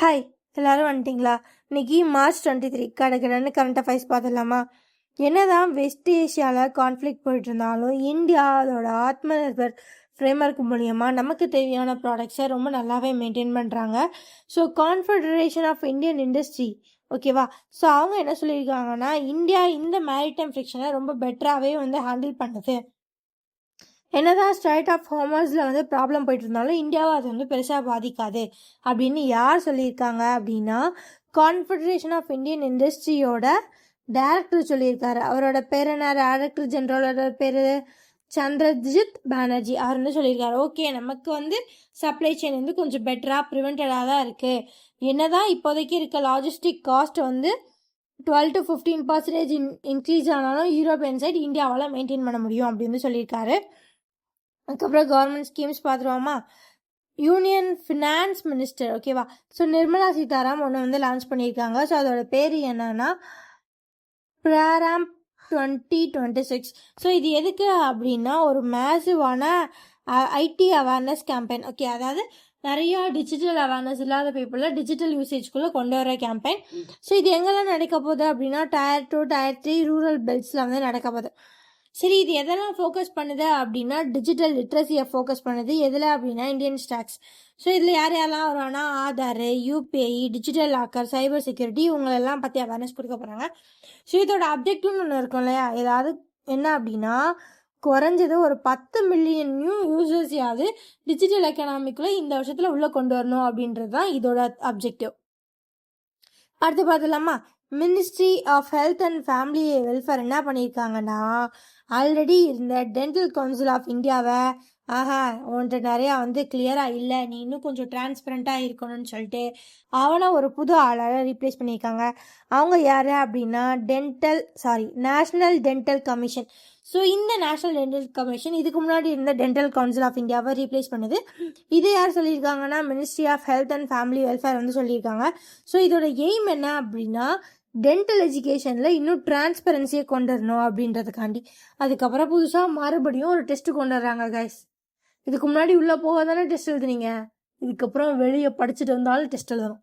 Hi, எல்லாரும் வந்துட்டிங்களா? இன்னைக்கு March 23 கடகடன்னு கரண்ட் அஃபேர்ஸ் பார்த்துடலாமா? என்னதான் வெஸ்ட் ஏஷியாவில் கான்ஃப்ளிக் போயிட்டு இருந்தாலும் இந்தியா அதோட ஆத்ம நிர்பர் ஃப்ரேம்வொர்க் மூலியமாக நமக்கு தேவையான ப்ராடக்ட்ஸை ரொம்ப நல்லாவே மெயின்டைன் பண்ணுறாங்க. So Confederation of Indian Industry, ஓகேவா? ஸோ அவங்க என்ன சொல்லியிருக்காங்கன்னா, இந்தியா இந்த மேரிடைம் ஃப்ரிக்ஷனை ரொம்ப பெட்டராகவே ஹேண்டில் பண்ணுது. என்னதான் ஸ்ட்ரைட் ஆஃப் ஹார்மஸில் ப்ராப்ளம் போயிட்டு இருந்தாலும் இந்தியாவை அது பெருசாக பாதிக்காது அப்படின்னு யார் சொல்லியிருக்காங்க அப்படின்னா, கான்ஃபெடரேஷன் ஆஃப் இந்தியன் இண்டஸ்ட்ரியோட டைரக்டர் சொல்லியிருக்காரு. அவரோட பேர் என்ன? டைரக்டர் ஜெனரலோட பேர் சந்திரஜித் பானர்ஜி. அவர் சொல்லியிருக்காரு, ஓகே நமக்கு சப்ளை செயின் கொஞ்சம் பெட்டராக ப்ரிவென்டடாக தான் இருக்குது. என்னதான் இப்போதைக்கு இருக்க லாஜிஸ்டிக் காஸ்ட் 12 to 15% இன்க்ரீஸ் ஆனாலும் யூரோப்பியன் சைட் இந்தியாவால் மெயின்டைன் பண்ண முடியும் அப்படின்னு சொல்லியிருக்காரு. அதுக்கப்புறம் கவர்மெண்ட் ஸ்கீம்ஸ் பார்த்துருவோமா? யூனியன் ஃபினான்ஸ் மினிஸ்டர், ஓகேவா? ஸோ நிர்மலா சீதாராமன் ஒன்று லான்ச் பண்ணியிருக்காங்க. ஸோ அதோட பேர் என்னன்னா ப்ராராம் 2026. ஸோ இது எதுக்கு அப்படின்னா ஒரு மேசிவான ஐடி அவேர்னஸ் கேம்பெயின், ஓகே? அதாவது நிறையா டிஜிட்டல் அவேர்னஸ் இல்லாத பீப்புளை டிஜிட்டல் யூசேஜ்குள்ளே கொண்டு வர கேம்பெயின். ஸோ இது எங்கெல்லாம் நடக்க போகுது அப்படின்னா Tier 2, Tier 3 ரூரல் பெல்ட்ஸில் நடக்க போகுது. சரி, இது எதெல்லாம் ஃபோக்கஸ் பண்ணுது அப்படின்னா டிஜிட்டல் லிட்ரஸியை ஃபோக்கஸ் பண்ணுது. எதில் அப்படின்னா இந்தியன் ஸ்டாக்ஸ். ஸோ இதில் யார் யாரெல்லாம் வருவாங்கன்னா Aadhaar, UPI, digital locker, cyber security, இவங்களெல்லாம் பற்றி அவேர்னஸ் கொடுக்க போகிறாங்க. ஸோ இதோட அப்ஜெக்டிவ்னு ஒன்று இருக்கும் இல்லையா? ஏதாவது என்ன அப்படின்னா குறைஞ்சது ஒரு 10 மில்லியன் நியூ யூசர்ஸையாவது டிஜிட்டல் எக்கனாமிக்குள்ளே இந்த வருஷத்தில் உள்ளே கொண்டு வரணும் அப்படின்றது தான் இதோட அப்ஜெக்டிவ். அடுத்து பார்த்துலாமா? Ministry of health and family welfare என்ன பண்ணியிருக்காங்கன்னா, ஆல்ரெடி இருந்த டென்டல் கவுன்சில் ஆஃப் இந்தியாவை உன்ட்டு நிறையா கிளியராக இல்லை, நீ இன்னும் கொஞ்சம் டிரான்ஸ்பரண்ட்டாக இருக்கணும்னு சொல்லிட்டு அவனை ஒரு புது ஆளால் ரீப்ளேஸ் பண்ணியிருக்காங்க. அவங்க யார் அப்படின்னா நேஷ்னல் டென்டல் கமிஷன். ஸோ இந்த நேஷ்னல் டென்டல் கமிஷன் இதுக்கு முன்னாடி இருந்த டென்டல் கவுன்சில் ஆஃப் இந்தியாவை ரீப்ளேஸ் பண்ணுது. இது யார் சொல்லியிருக்காங்கன்னா Ministry of health and family Welfare சொல்லியிருக்காங்க. ஸோ இதோட எய்ம் என்ன அப்படின்னா டென்டல் எஜுகேஷனில் இன்னும் டிரான்ஸ்பரன்சியை கொண்டு வரணும் அப்படின்றதுக்காண்டி. அதுக்கப்புறம் புதுசாக மறுபடியும் ஒரு டெஸ்ட் கொண்டு வர்றாங்க கைஸ். இதுக்கு முன்னாடி உள்ளே போக தானே டெஸ்ட் எழுதுனீங்க, இதுக்கப்புறம் வெளியே படிச்சுட்டு வந்தாலும் டெஸ்ட் எழுதணும்.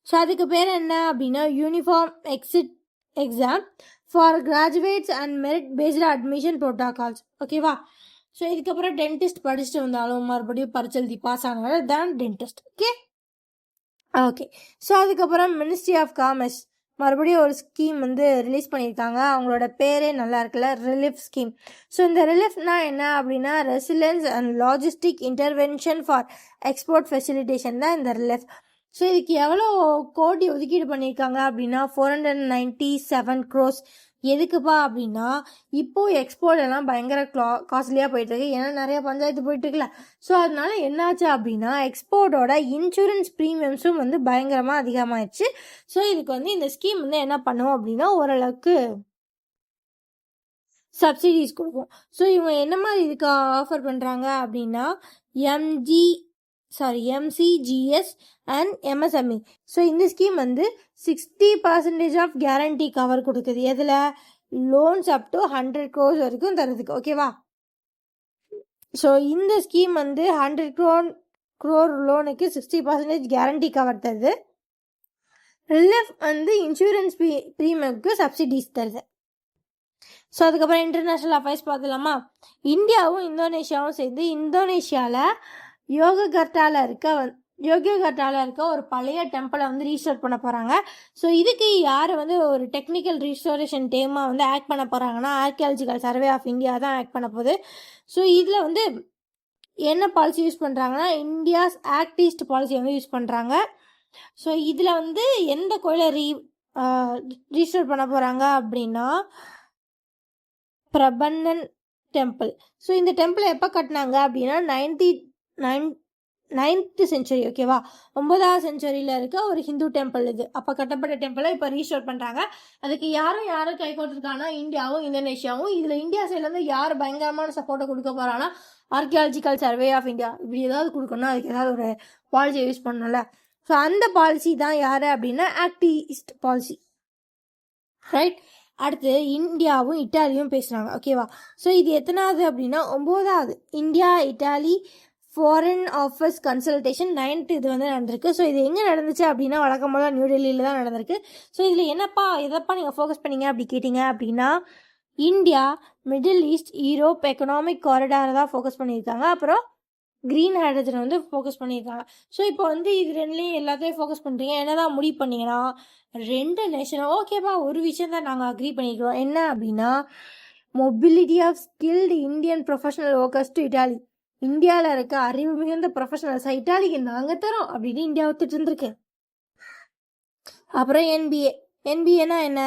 ஸோ அதுக்கு பேர் என்ன அப்படின்னா uniform exit exam for graduates and merit based admission protocols, ஓகேவா? ஸோ இதுக்கப்புறம் டென்டிஸ்ட் படிச்சுட்டு வந்தாலும் மறுபடியும் பரிட்சை எழுதி பாஸ் ஆனாலும் தான் டென்டிஸ்ட், ஓகே. ஸோ அதுக்கப்புறம் மினிஸ்ட்ரி ஆஃப் காமர்ஸ் மறுபடியும் ஒரு ஸ்கீம் ரிலீஸ் பண்ணியிருக்காங்க. அவங்களோட பேரே நல்லா இருக்குல்ல, ரிலீஃப் ஸ்கீம். ஸோ இந்த ரிலீஃப்னா என்ன அப்படின்னா resilience and logistic intervention for export facilitation தான் இந்த ரிலீஃப். ஸோ இதுக்கு எவ்வளோ கோடி ஒதுக்கீடு பண்ணியிருக்காங்க அப்படின்னா 497 crores. எதுக்குப்பா அப்படின்னா இப்போது எக்ஸ்போர்ட் எல்லாம் பயங்கர காஸ்ட்லியாக போயிட்டுருக்கு, ஏன்னா நிறையா பஞ்சாயத்து போயிட்டுருக்குல்ல. ஸோ அதனால என்னாச்சு அப்படின்னா எக்ஸ்போர்ட்டோட இன்சூரன்ஸ் ப்ரீமியம்ஸும் பயங்கரமாக அதிகமாகிடுச்சு. ஸோ இதுக்கு இந்த ஸ்கீம் என்ன பண்ணுவோம் அப்படின்னா ஓரளவுக்கு சப்சிடிஸ் கொடுக்கும். ஸோ இவங்க என்ன மாதிரி இதுக்கு ஆஃபர் பண்ணுறாங்க அப்படின்னா MCGS அண்ட் MSME. ஸோ இந்த ஸ்கீம் 60% ஆஃப் கேரண்டி கவர் கொடுக்குது. எதில்? லோன்ஸ் அப் டு 100 crores வரைக்கும் தருதுக்கு, ஓகேவா? ஸோ இந்த ஸ்கீம் 100 crore லோனுக்கு 60% கேரண்டி கவர் தருது. ரிலீஃப் இன்சூரன்ஸ் ப்ரீமியம்க்கு சப்சிடிஸ் தருது. ஸோ அதுக்கப்புறம் இன்டர்நேஷ்னல் அஃபேர்ஸ் பார்த்துலாமா? இந்தியாவும் இந்தோனேஷியாவும் சேர்ந்து இந்தோனேஷியாவில் யோககர்ட்டாவில் இருக்க ஒரு பழைய டெம்பிளை ரீஸ்டோர் பண்ண போகிறாங்க. ஸோ இதுக்கு யார் ஒரு டெக்னிக்கல் ரீஸ்டோரேஷன் டீமாக ஆக்ட் பண்ண போகிறாங்கன்னா ஆர்கியாலஜிக்கல் சர்வே ஆஃப் இந்தியா தான் ஆக்ட் பண்ண போகுது. ஸோ இதில் என்ன பாலிசி யூஸ் பண்ணுறாங்கன்னா India's Act East policy use பண்ணுறாங்க. ஸோ இதில் எந்த கோயிலை ரீஸ்டோர் பண்ண போகிறாங்க அப்படின்னா பிரபன்னன் டெம்பிள். ஸோ இந்த டெம்பிளை எப்போ கட்டினாங்க அப்படின்னா 9th century, ஓகேவா? 9th centuryயில் இருக்க ஒரு ஹிந்து டெம்பிள் இது. அப்போ கட்டப்பட்ட டெம்பிளை இப்போ ரீஸ்டோர் பண்ணுறாங்க. அதுக்கு யாரும் கை கொடுத்துருக்காங்கன்னா இந்தியாவும் இந்தோனேஷியாவும். இதில் இந்தியா சைட்லேருந்து யார் பயங்கரமான சப்போர்ட்டை கொடுக்க போகிறாங்கன்னா ஆர்கியாலஜிக்கல் சர்வே ஆஃப் இந்தியா. இப்படி ஏதாவது கொடுக்கணும்னா அதுக்கு ஏதாவது ஒரு பாலிசி யூஸ் பண்ணல. ஸோ அந்த பாலிசி தான் யார் அப்படின்னா ஆக்ட் ஈஸ்ட் பாலிசி, ரைட்? அடுத்து இந்தியாவும் இட்டாலியும் பேசுகிறாங்க, ஓகேவா? ஸோ இது எத்தனாவது அப்படின்னா 9th. India Italy foreign office consultation 9th இது வந்து நடந்திருக்கு. ஸோ இது எங்கே நடந்துச்சு அப்படின்னா வழக்கம் போல நியூ டெல்லியில் தான் நடந்திருக்கு. ஸோ இதில் எதப்பா நீங்கள் ஃபோக்கஸ் பண்ணீங்க அப்படி கேட்டிங்க அப்படின்னா India, middle east, Europe economic காரிடாரை தான் ஃபோக்கஸ் பண்ணியிருக்காங்க. அப்புறம் க்ரீன் ஹைட்ரஜன் வந்து ஃபோக்கஸ் பண்ணியிருக்காங்க. ஸோ இப்போ வந்து இது ரெண்டுலேயும் எல்லாத்தையும் ஃபோக்கஸ் பண்ணுறீங்க. என்னதான் முடிவு பண்ணீங்கன்னா 2 நேஷனும் ஓகேப்பா, ஒரு விஷயம் தான் நாங்கள் அக்ரி பண்ணிக்கிறோம். என்ன அப்படின்னா mobility of skilled Indian professional workers to Italy. இந்தியாவில் இருக்க அறிவு மிகுந்த ப்ரொஃபஷனல்ஸை இட்டாலிக்கு நாங்கள் தரோம் அப்படின்னு இந்தியா ஒத்துட்டு இருந்திருக்கு. அப்புறம் என்பிஏனா என்ன?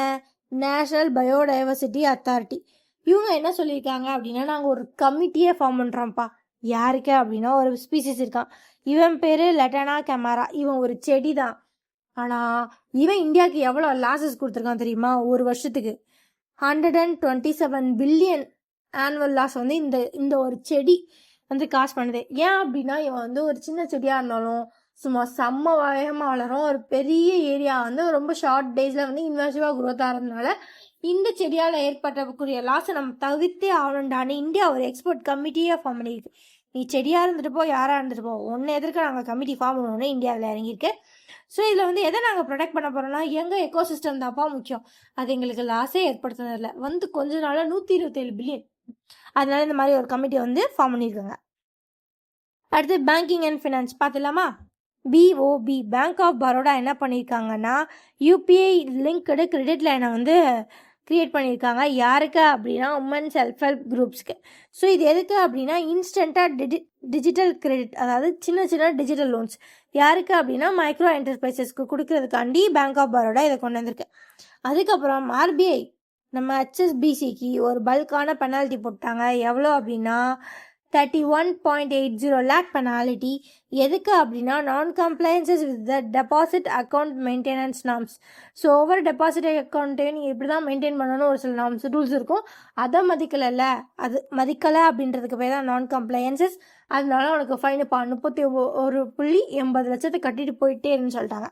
National biodiversity authority. இவங்க என்ன சொல்லியிருக்காங்க அப்படின்னா நாங்கள் ஒரு கமிட்டியே ஃபார்ம் பண்ணுறோம்ப்பா. யாருக்கு அப்படின்னா ஒரு ஸ்பீசிஸ் இருக்கான், இவன் பேர் லெட்டனா கேமரா. இவன் ஒரு செடி தான். ஆனால் இவன் இந்தியாவுக்கு எவ்வளோ லாஸஸ் கொடுத்துருக்கான் தெரியுமா? ஒரு வருஷத்துக்கு 127 பில்லியன் ஆனுவல் லாஸ் வந்து இந்த ஒரு செடி வந்து காசு பண்ணுது. ஏன் அப்படின்னா இவன் வந்து ஒரு சின்ன செடியாக இருந்தாலும் சும்மா செம்ம வேகமாக வளரும். ஒரு பெரிய ஏரியா வந்து ரொம்ப ஷார்ட் டேஸில் வந்து இன்வெசிவாக குரோத் ஆகிறதுனால இந்த செடியால் ஏற்பட்டக்கூடிய லாஸை நம்ம தவிர்த்தே ஆகணுண்டானே இந்தியா ஒரு எக்ஸ்பர்ட் கமிட்டியே ஃபார்ம் பண்ணியிருக்கு. நீ செடியாக இருந்துட்டு போ, யாராக இருந்துட்டு போ, ஒன்று எதிர்க்க நாங்கள் கமிட்டி ஃபார்ம் பண்ணணும்னு இந்தியாவில் இறங்கியிருக்கு. ஸோ இதில் வந்து எதை நாங்கள் ப்ரொடெக்ட் பண்ண போகிறோம்னா எங்கள் எக்கோசிஸ்டம் தான்ப்பா முக்கியம். அது எங்களுக்கு லாஸே ஏற்படுத்தினதில்ல. வந்து கொஞ்ச நாளாக 127 பில்லியன். அதனால இந்த மாதிரி ஒரு கமிட்டியை வந்து ஃபார்ம் பண்ணியிருக்காங்க. அடுத்து பேங்கிங் அண்ட் ஃபினான்ஸ் பார்த்துலாமா? பிஓபி பேங்க் ஆஃப் பரோடா என்ன பண்ணியிருக்காங்கன்னா யூபிஐ லிங்க்டு கிரெடிட் லைனை வந்து க்ரியேட் பண்ணியிருக்காங்க. யாருக்கு அப்படின்னா உமன் செல்ஃப் ஹெல்ப் குரூப்ஸ்க்கு. ஸோ இது எதுக்கு அப்படின்னா இன்ஸ்டண்ட்டாக டிஜிட்டல் கிரெடிட், அதாவது சின்ன சின்ன டிஜிட்டல் லோன்ஸ் யாருக்கு அப்படின்னா மைக்ரோ என்டர்பிரைசஸ்க்கு கொடுக்கறதுக்காண்டி பேங்க் ஆஃப் பரோடா இதை கொண்டு வந்திருக்கு. அதுக்கப்புறம் ஆர்பிஐ நம்ம ஹெச்எஸ்பிசிக்கு ஒரு பல்கான பெனால்ட்டி போட்டாங்க. எவ்வளோ அப்படின்னா 31.80 lakh பெனாலிட்டி. எதுக்கு அப்படின்னா நான் compliances with the deposit account maintenance norms. So ஒவ்வொரு டெபாசிட் அக்கௌண்ட்டையும் நீங்கள் இப்படி தான் மெயின்டைன் பண்ணணும், ஒரு சில நார்ம்ஸ் ரூல்ஸ் இருக்கும். அதை மதிக்கலை அப்படின்றதுக்கு பேர் தான் நான் கம்ப்ளைன்சஸ். அதனால உனக்கு ஃபைனுப்பா 31.80 லட்சத்தை கட்டிட்டு போயிட்டே இருன்னு சொல்லிட்டாங்க.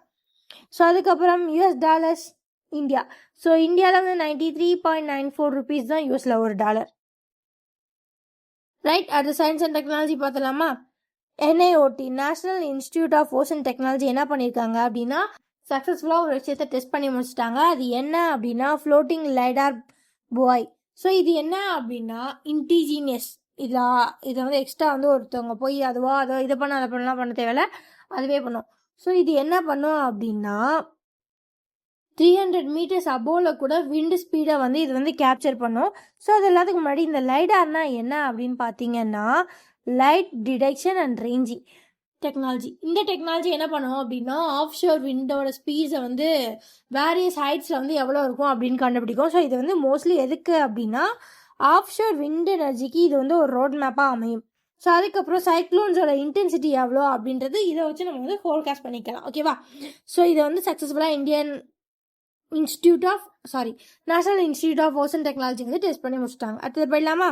ஸோ அதுக்கப்புறம் யூஎஸ் டாலர்ஸ் இந்தியா. ஸோ இந்தியாவில் வந்து 93.94 rupees தான் யூஎஸில் ஒரு டாலர். ரைட். அடுத்த சயின்ஸ் அண்ட் டெக்னாலஜி பார்த்தலாமா? NIOT national institute of ocean technology என்ன பண்ணியிருக்காங்க அப்படின்னா சக்ஸஸ்ஃபுல்லாக ஒரு விஷயத்தை டெஸ்ட் பண்ணி முடிச்சிட்டாங்க. அது என்ன அப்படின்னா ஃப்ளோட்டிங் லைடார் புவாய். ஸோ இது என்ன அப்படின்னா இன்டிஜீனியஸ். இதை வந்து எக்ஸ்ட்ரா வந்து ஒருத்தவங்க போய் அதோ இதை பண்ண அதை பண்ணலாம் பண்ண தேவையில்ல, அதுவே பண்ணும். ஸோ இது என்ன பண்ணும் அப்படின்னா 300 meters அபோவில் கூட விண்டு ஸ்பீடை வந்து இது வந்து கேப்சர் பண்ணும். ஸோ அது எல்லாத்துக்கு முன்னாடி இந்த லைடார்னா என்ன அப்படின்னு பார்த்தீங்கன்னா light detection and ranging technology. இந்த டெக்னாலஜி என்ன பண்ணும் அப்படின்னா ஆஃப் ஷோர் விண்டோட ஸ்பீட்ஸை வந்து வேரியஸ் ஹைட்ஸில் வந்து எவ்வளோ இருக்கும் அப்படின்னு கண்டுபிடிக்கும். ஸோ இது வந்து மோஸ்ட்லி எதுக்கு அப்படின்னா ஆஃப் ஷோர் விண்ட் எனர்ஜிக்கு இது வந்து ஒரு ரோட் மேப்பாக அமையும். ஸோ அதுக்கப்புறம் சைக்ளோன்ஸோட இன்டென்சிட்டி எவ்வளோ அப்படின்றது இதை வச்சு நம்ம வந்து ஃபோர்காஸ்ட் பண்ணிக்கலாம். ஓகேவா? ஸோ இதை வந்து சக்ஸஸ்ஃபுல்லாக National institute of ocean Technology வந்து டெஸ்ட் பண்ணி முடிச்சிட்டாங்க. அடுத்தது போயிடலாமா?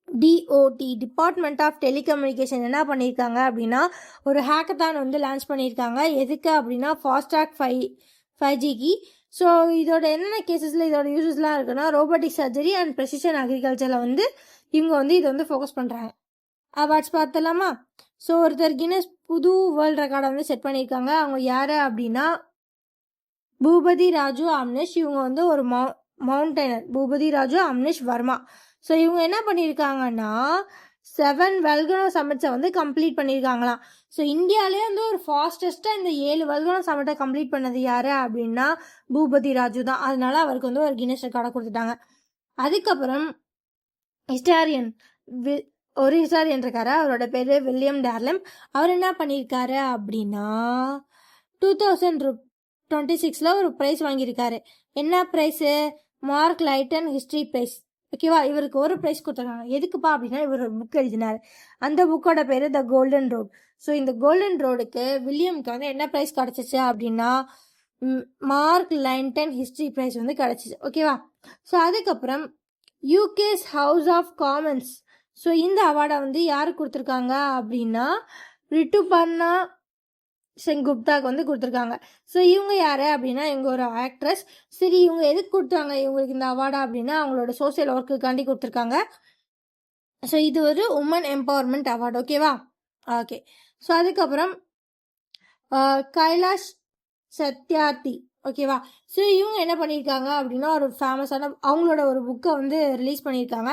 DOT டிபார்ட்மெண்ட் ஆஃப் டெலிகம்யூனிகேஷன் என்ன பண்ணியிருக்காங்க அப்படின்னா ஒரு ஹேக்கத்தான் வந்து லான்ச் பண்ணியிருக்காங்க. எதுக்கு அப்படின்னா ஃபாஸ்டாக் 5Gக்கு. ஸோ இதோட என்னென்ன கேசஸில் இதோட யூசஸ்லாம் இருக்குன்னா ரோபோட்டிக் சர்ஜரி அண்ட் ப்ரெசிஷன் அக்ரிகல்ச்சரில் வந்து இவங்க வந்து இதை வந்து ஃபோக்கஸ் பண்ணுறாங்க. அவார்ட்ஸ் பார்த்தலாமா? ஸோ ஒருத்தர் கின்னஸ் புது வேர்ல்டு ரெக்கார்டை வந்து செட் பண்ணியிருக்காங்க. அவங்க யார் அப்படின்னா பூபதி ராஜு அம்னிஷ். இவங்க வந்து ஒரு மவுண்டனர், பூபதி ராஜு அம்னிஷ் வர்மா. ஸோ இவங்க என்ன பண்ணியிருக்காங்கன்னா 7 வெல்கனோ சமிட்ஸை வந்து கம்ப்ளீட் பண்ணியிருக்காங்களாம். ஸோ இந்தியாவிலே வந்து ஒரு ஃபாஸ்டஸ்ட்டாக இந்த 7 வெல்கனோ சமிட்டை கம்ப்ளீட் பண்ணது யார் அப்படின்னா பூபதி ராஜு தான். அதனால அவருக்கு வந்து ஒரு கின்னஸ் ரெக்கார்டை கொடுத்துட்டாங்க. அதுக்கப்புறம் ஒரு ஹிஸ்டாரியன் இருக்காரு, அவரோட பேர் வில்லியம் டார்லம். அவர் என்ன பண்ணியிருக்காரு அப்படின்னா 2026 ஒரு ப்ரைஸ் வாங்கியிருக்காரு. என்ன prize? Mark Lynton History Prize. ஓகேவா? இவருக்கு ஒரு ப்ரைஸ் கொடுத்துருக்காங்க. எதுக்குப்பா அப்படின்னா இவர் ஒரு புக் எழுதினார். அந்த புக்கோட பேர் த கோல்டன் ரோட். ஸோ இந்த கோல்டன் ரோடுக்கு வில்லியம்க்கு வந்து என்ன ப்ரைஸ் கிடச்சிச்சு அப்படின்னா மார்க் லைட்டன் ஹிஸ்ட்ரி ப்ரைஸ் வந்து கிடச்சிச்சு. ஓகேவா? ஸோ அதுக்கப்புறம் UK's House of Commons. So இந்த அவார்டை வந்து யாருக்கு கொடுத்துருக்காங்க அப்படின்னா ரிட்டுபர்ணா செங்குப்தாக்கு வந்து கொடுத்துருக்காங்க. ஸோ இவங்க யார் அப்படின்னா இவங்க ஒரு ஆக்ட்ரஸ். சரி, இவங்க எதுக்கு கொடுத்தாங்க இவங்களுக்கு இந்த அவார்டா அப்படின்னா அவங்களோட சோசியல் ஒர்க்குக்காண்டி கொடுத்துருக்காங்க. ஸோ இது ஒரு உமன் எம்பவர்மெண்ட் அவார்டு. ஓகேவா? ஓகே. ஸோ அதுக்கப்புறம் கைலாஷ் சத்யார்த்தி, ஓகேவா. ஸோ இவங்க என்ன பண்ணியிருக்காங்க அப்படின்னா ஒரு ஃபேமஸான அவங்களோட ஒரு புக்கை வந்து ரிலீஸ் பண்ணியிருக்காங்க.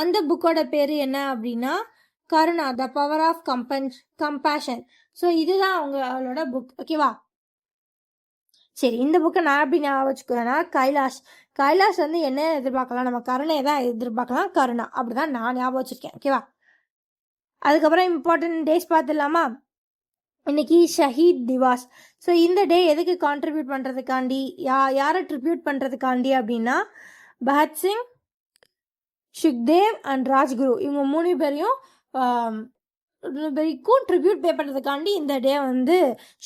அந்த புக்கோட பேர் என்ன அப்படின்னா Karuna, The Power of Compassion. So இதுதான் அவங்களோட புக், ஓகேவா. சரி, இந்த புக்கை நான் எப்படி ஞாபகம் வச்சுக்குவேன்னா கைலாஷ் வந்து என்ன எதிர்பார்க்கலாம், நம்ம கருணையை தான் எதிர்பார்க்கலாம், கருணா அப்படிதான் நான் ஞாபகம் வச்சுருக்கேன், ஓகேவா. அதுக்கப்புறம் இம்பார்ட்டன்ட் டேஸ் பார்த்துடலாமா. இன்னைக்கு ஷஹீத் திவாஸ். ஸோ இந்த டே எதுக்கு கான்ட்ரிபியூட் பண்ணுறதுக்காண்டி யாரை ட்ரிபியூட் பண்ணுறதுக்காண்டி அப்படின்னா பகத்சிங், சுக்தேவ் அண்ட் ராஜ்குரு இவங்க 3 பேரையும் ட்ரிபியூட் பே பண்ணுறதுக்காண்டி இந்த டே வந்து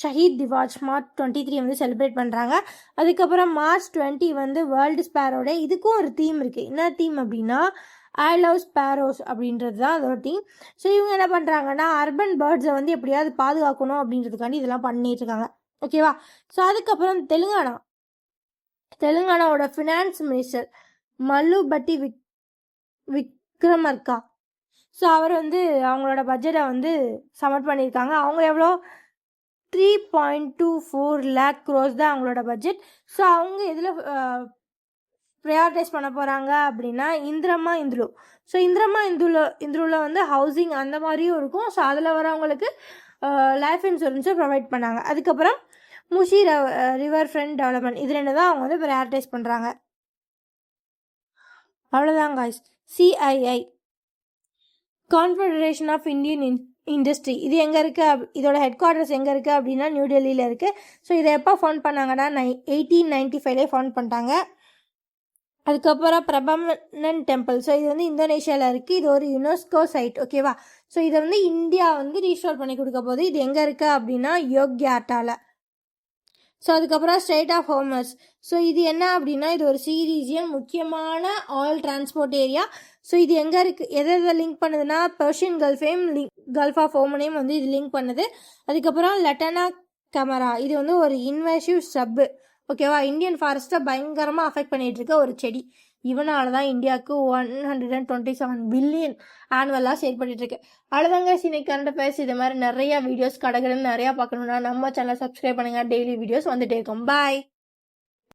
ஷஹீத் திவாஸ் மார்ச் 23 வந்து செலிப்ரேட் பண்ணுறாங்க. அதுக்கப்புறம் மார்ச் 20 வந்து வேர்ல்டு ஸ்பேரோ டே. இதுக்கும் ஒரு தீம் இருக்குது. என்ன தீம் அப்படின்னா ஐ லவ் ஸ்பேரோஸ் அப்படின்றது தான் அதோட தீம். ஸோ இவங்க என்ன பண்ணுறாங்கன்னா அர்பன் பேர்ட்ஸை வந்து எப்படியாவது பாதுகாக்கணும் அப்படின்றதுக்காண்டி இதெல்லாம் பண்ணிட்டு இருக்காங்க, ஓகேவா. ஸோ அதுக்கப்புறம் தெலுங்கானாவோட ஃபினான்ஸ் மினிஸ்டர் மல்லுபட்டி விக்ரமர்கா. ஸோ அவர் வந்து அவங்களோட பட்ஜெட்டை வந்து சப்மிட் பண்ணியிருக்காங்க. அவங்க எவ்வளோ 3.24 lakh crores தான் அவங்களோட பட்ஜெட். ஸோ அவங்க இதில் ப்ரையாரிட்டைஸ் பண்ண போகிறாங்க அப்படின்னா இந்திரமா இந்துலு. ஸோ இந்திரமா இந்துல வந்து ஹவுசிங் அந்த மாதிரியும் இருக்கும். ஸோ அதில் வரவங்களுக்கு லைஃப் இன்சூரன்ஸும் ப்ரொவைட் பண்ணாங்க. அதுக்கப்புறம் முஷி ரிவர் ஃப்ரண்ட் டெவலப்மெண்ட், இது 2 தான் அவங்க வந்து ப்ரையாரிட்டைஸ் பண்ணுறாங்க. அவ்வளோதான் guys. CII, Confederation of Indian Industry, இது எங்கே இருக்குது, இதோட ஹெட் குவார்ட்டர்ஸ் எங்கே இருக்குது அப்படின்னா நியூ டெல்லியில் இருக்குது. ஸோ இதை எப்போ ஃபவுண்ட் பண்ணாங்கன்னா 1895 ஃபவுண்ட் பண்ணிட்டாங்க. அதுக்கப்புறம் பிரபமனன் டெம்பிள். ஸோ இது வந்து இந்தோனேஷியாவில் இருக்குது. இது ஒரு யுனெஸ்கோ சைட், ஓகேவா. ஸோ இதை வந்து இந்தியா வந்து ரீஸ்டோர் பண்ணி கொடுக்க போகுது. இது எங்கே இருக்குது அப்படின்னா யோக்யாட்டாவில். ஸோ அதுக்கப்புறம் ஸ்ட்ரெய்ட் ஆஃப் ஹோர்மஸ். ஸோ இது என்ன அப்படின்னா இது ஒரு சீரீஸியன் முக்கியமான ஆயில் டிரான்ஸ்போர்ட் ஏரியா. ஸோ இது எங்கே இருக்குது, எதை லிங்க் பண்ணுதுன்னா பெர்ஷியன் கல்ஃபையும் கல்ஃப் ஆஃப் ஓமனையும் வந்து இது லிங்க் பண்ணுது. அதுக்கப்புறம் லெட்டனா கமரா, இது வந்து ஒரு இன்வேசிவ் சப்பு, ஓகேவா. இந்தியன் ஃபாரஸ்ட்டை பயங்கரமாக அஃபெக்ட் பண்ணிகிட்டு இருக்க ஒரு செடி. இவனால தான் இந்தியாவுக்கு 127 பில்லியன் ஆனுவலாக செயல்பட்டு இருக்கு. அவ்வளோதாங்க இன்னைக்கு கரண்ட் அஃபேர்ஸ். இது மாதிரி நிறையா வீடியோஸ் கடகடன்னு நிறையா பார்க்கணுன்னா நம்ம சேனலை சப்ஸ்கிரைப் பண்ணுங்கள். டெய்லி வீடியோஸ் வந்துட்டே இருக்கும். பாய்.